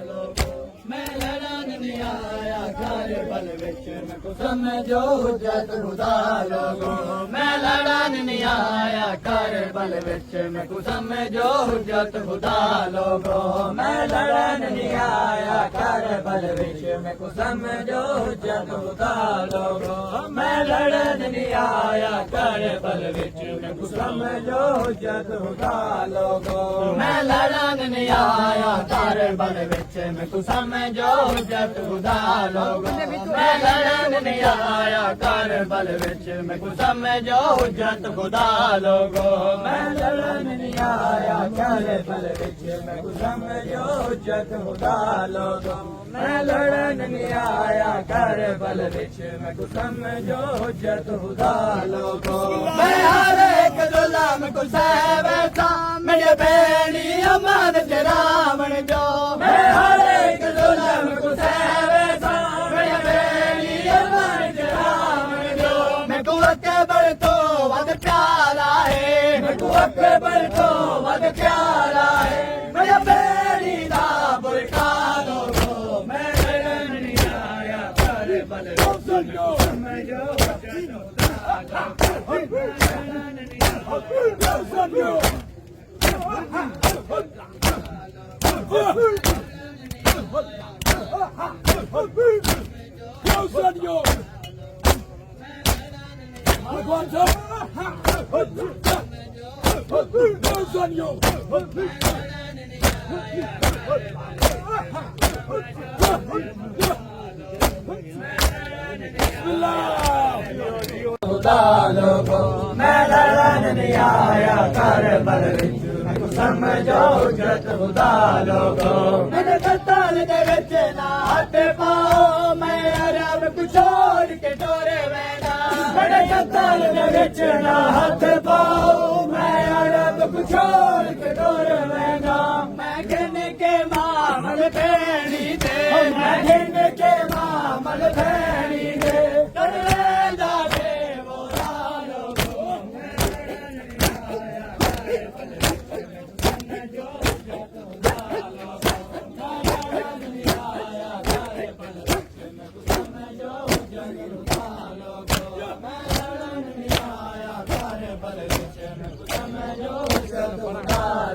लोगो मैं लड़न नहीं आया कर बल विच मैं समझो हुज्जत खुदा लोगो मैं लड़न नहीं आया कर बल विच मैं समझो हुज्जत खुदा लोगो मैं लड़न नहीं आया कर बल विच मैं समझो हुज्जत खुदा लोगो मैं लड़न नहीं आया कर बल विच मैं समझो हुज्जत खुदा लोगो मैं लड़न नहीं आया कर बल विच मैं समझो हुज्जत खुदा लोगो मैं लड़न नहीं आया कर बल विच मैं समझो हुज्जत खुदा लोगो मैं लड़न नहीं आया कर बल विच मैं समझो हुज्जत खुदा लोगो मैं लड़न नहीं आया कर बल विच मैं समझो हुज्जत खुदा लोगो मैं हर एक जुल्म को सह बैठा मेरे बेड़ी अमन रावण जो मैं हर एक जुल्म को सह बैठा मेरे बेड़ी अमन रावण जो मैं को अकबर तो वद प्यारा है मैं को अकबर तो वद प्यारा है मेरे बेड़ी दा बुरका लोगो मैं लड़न नहीं आया कर बल समझो खुदा लोगो मैं लड़न नहीं आया कर बल विच मैं समझो हुज्जत खुदा लोगो मेरे कत्ल दे विच ना हाथ पाओ मैं अरब को छोड़ के टोरे वेना मेरे कत्ल दे विच ना हाथ पाओ मैं अरब को छोड़ के टोरे वेना मैं घिन के मामल भेड़ी दे मैं घिन के मामल भेड़ी दे टरेंदा दे वो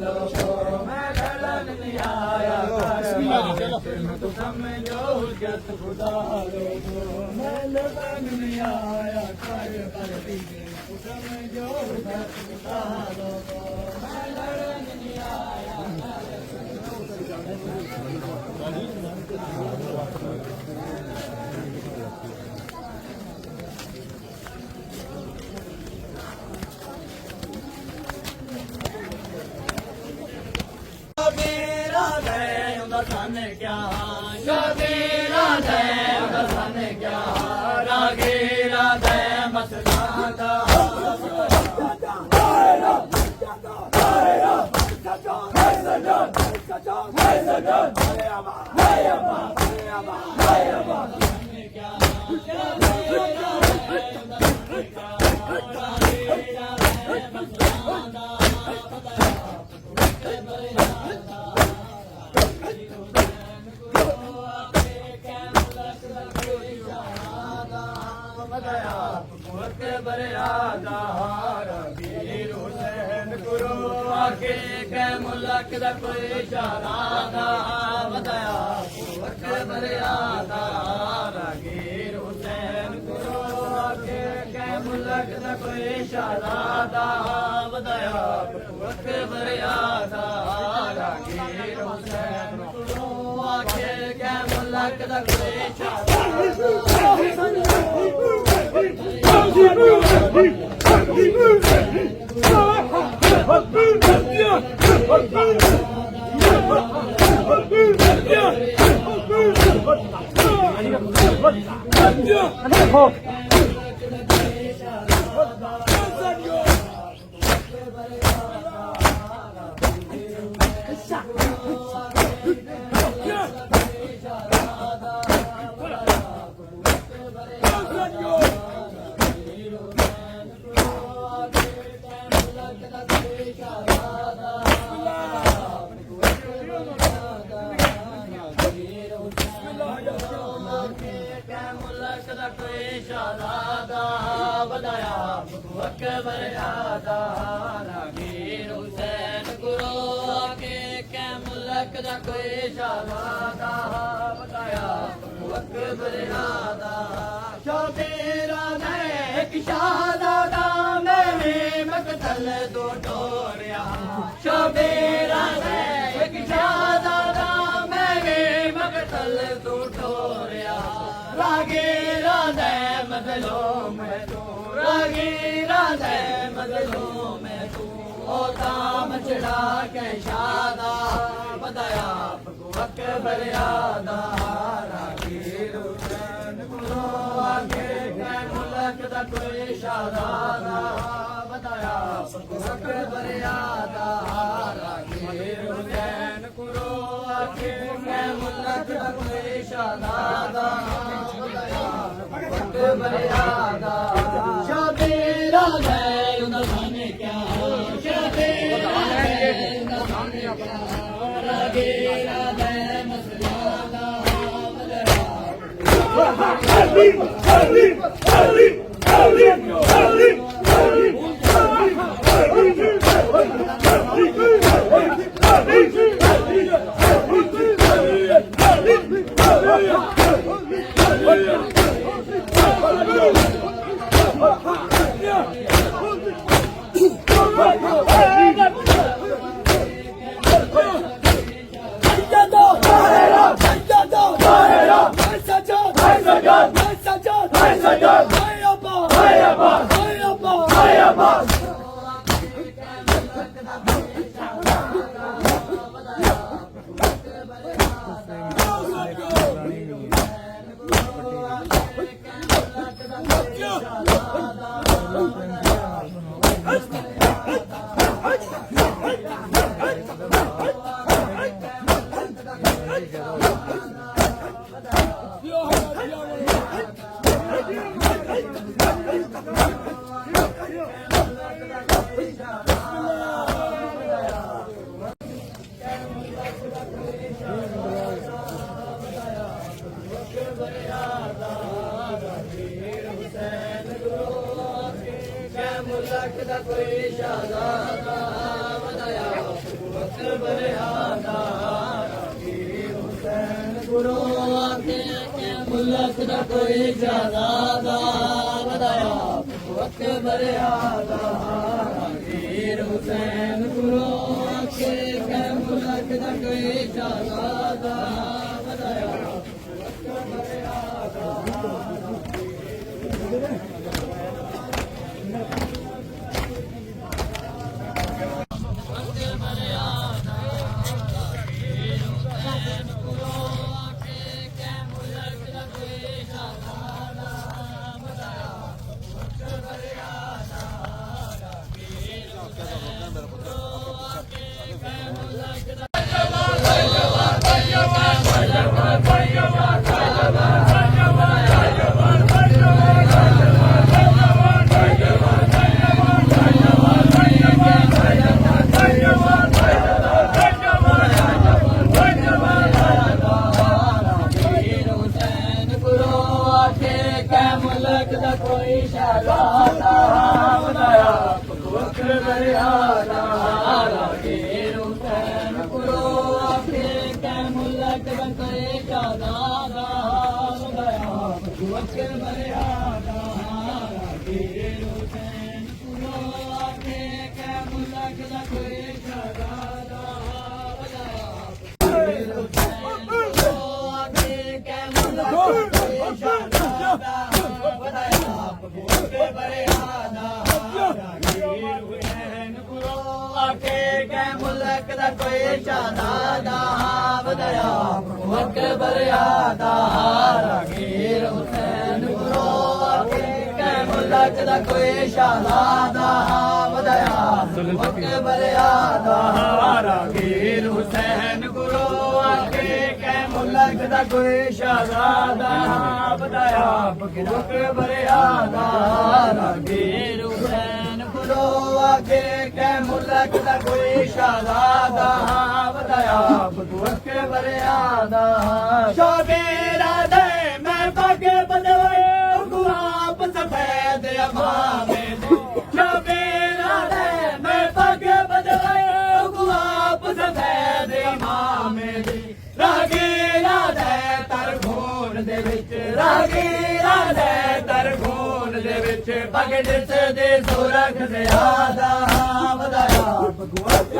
लोगो मैं लड़न नहीं आया समझो हुज्जत खुदा लोगो मैं लड़न नहीं आया कर बल विच समझो हुज्जत खुदा लोगो मैं लड़न नहीं आया मेरा दे सन क्या शबीरा दे सन क्या रागीरा दे मसलादा मुल्क दा कोई इशारा दा बताया अकबर यादा रागीर हुसैन कुरो आके के मुल्क दा कोई इशारा दा बताया अकबर यादा रागीर हुसैन कुरो आके के मुल्क दा कोई शहजादा वदाया अकबर आदा रागीर हुसैन गुरु के मुल्क दा कोई शहजादा वदाया अकबर आदा शबीरा ने एक शहजादा मेरे मकतल दो टोरिया शबीरा ने एक शहजादा मेरे मकतल दो टोरिया रागीरा दे मजलूम है तू रागीरा दे मजलूम है तू ओ दाम चढ़ा के शादा बताया अकबर आदा रागीर हुसैन गुरु आगे के मुल्क दा कोई शहजादा बताया अकबर आदा रागीर हुसैन गुरु आगे के मुल्क दा कोई शहजादा बताया अकबर आदा शबीरा है उन्हें जाने क्या शबीरा है उन्हें जाने क्या रागीरा दे मसलादा मुल्क दा कोई शहजादा बताया अकबर आदा रागीर हुसैन गुरु आके मुल्क दा कोई शहजादा बताया अकबर आदा रागीर हुसैन गुरु आके मुल्क दा कोई शहजादा बताया अकबर आदा कोई शहजादा बताया अकबर आदा रागीर हुसैन गुरु आके के मुल्क दा कोई शहजादा बताया अकबर आदा रागीर हुसैन गुरु आके के मुल्क दा कोई शहजादा बताया अकबर हुसैन गुरु आके के मुल्क दा कोई शहजादा मुल्क दा कोई शहजादा बताया अकबर आदा रागीर हुसैन गुरु आके मुल्क दा कोई शहजादा बताया अकबर आदा रागीर हुसैन गुरु आके मुल्क दा कोई शहजादा बताया अकबर आदा रागीर हुसैन गुरु आके मुल्क दा कोई शहजादा बताया अकबर आदा शबीरा दे मैं बागे बदवे ਮੇਰੀ ਰਾਗੀਰਾ ਦੇ ਤਰ ਖੂਨ ਦੇ ਵਿੱਚ ਰਾਗੀਰਾ ਦੇ ਤਰ ਖੂਨ ਦੇ ਵਿੱਚ ਭਗਤ ਦੇ ਸੁਰਖ ਜ਼ਿਆਦਾ ਵਧਾਇਆ ਭਗਵਤ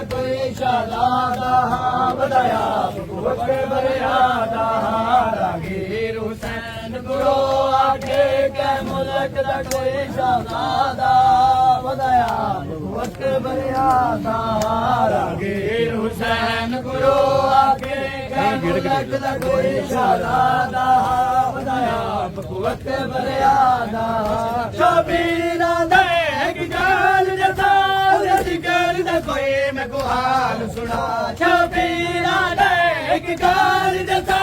ਕੋਈ ਸ਼ਾਦਾ ਵਧਾਇਆ ਭਗਵਤ ਬਰਿਆਦਾ ਰਾਗੀਰ ਹੁਸੈਨ ਗੁਰੂ ਆਗੇ ਕੈ ਮੁਲਕ ਦਾ ਕੋਈ ਸ਼ਾਦਾ ਵਧਾਇਆ ਭਗਵਤ ਬਰਿਆਦਾ ਰਾਗੀਰ ਹੁਸੈਨ ਗੁਰੂ ਆਗੇ ਕੈ ਮੁਲਕ ਦਾ ਕੋਈ ਸ਼ਾਦਾ ਵਧਾਇਆ ਭਗਵਤ ਬਰਿਆਦਾ ਸ਼ਬੀਰਾਂ ਦੇ ਗਿਆਨ ਜਥਾ जिगर दा कोई मैं को हाल सुना शबीरा दे एक गाल जसा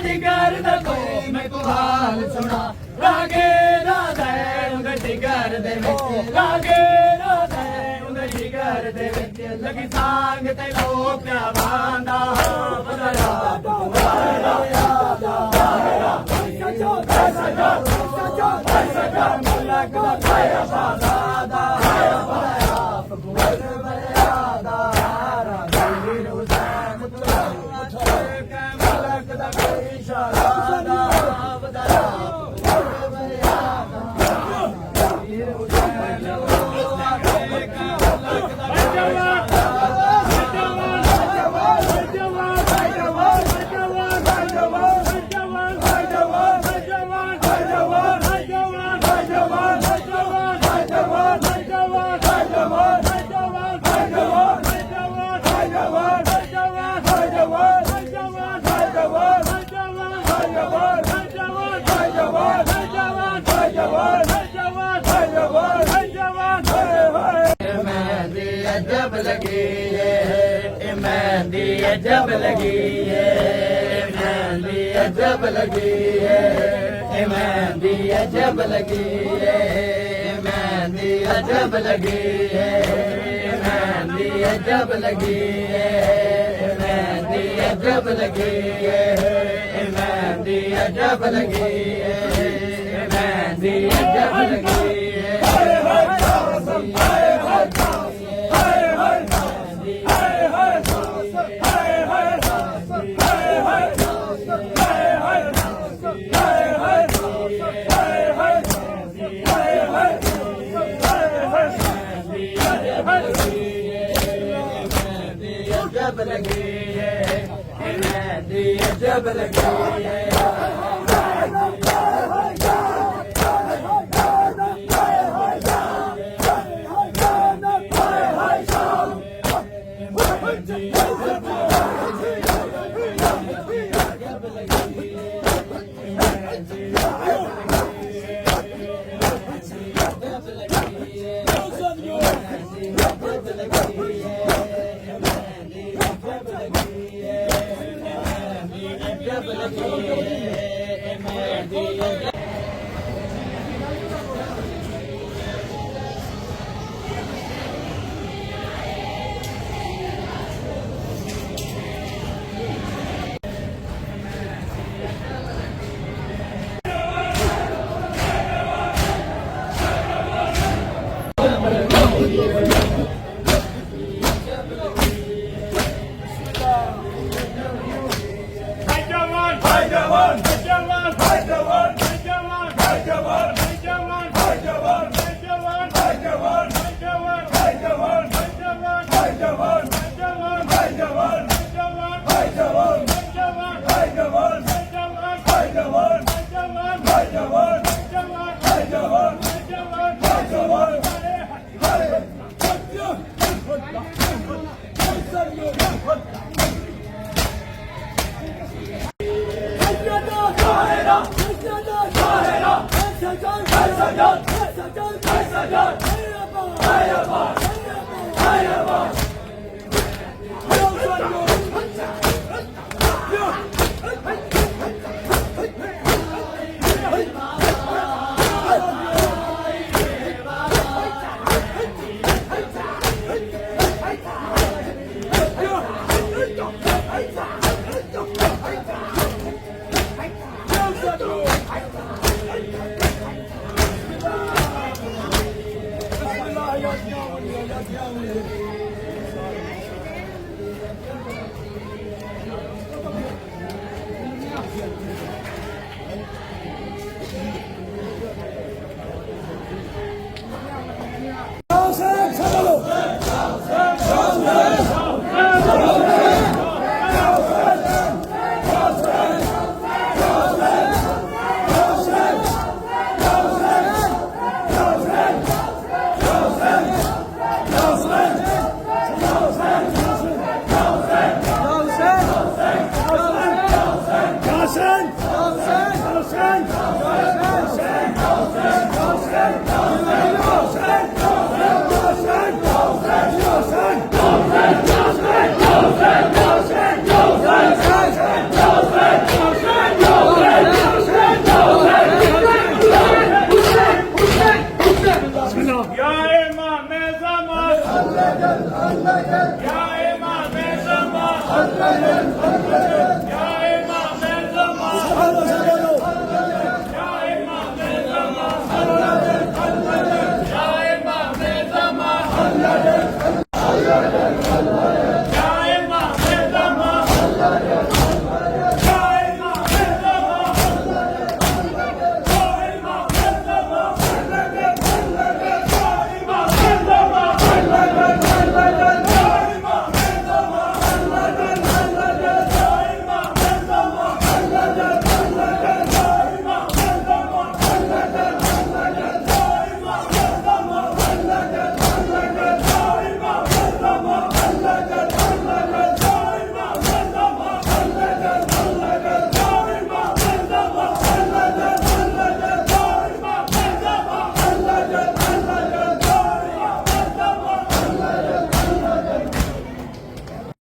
जिगर दा कोई मैं को हाल सुना रागे राधे उंग जिगर दे विच रागे राधे उंग जिगर दे विच लगी सांग ते लो प्या बांदा बदला जब लगी है मेहंदी जब लगी है मेहंदी जब लगी है मेहंदी जब लगी है मेहंदी जब लगी है मेहंदी जब लगी है मेहंदी जब लगी है मेहंदी जब लगी है मेहंदी जब लगी है जब लगी है मेहंदी जब लगी है Hasan! Hasan! Hasan!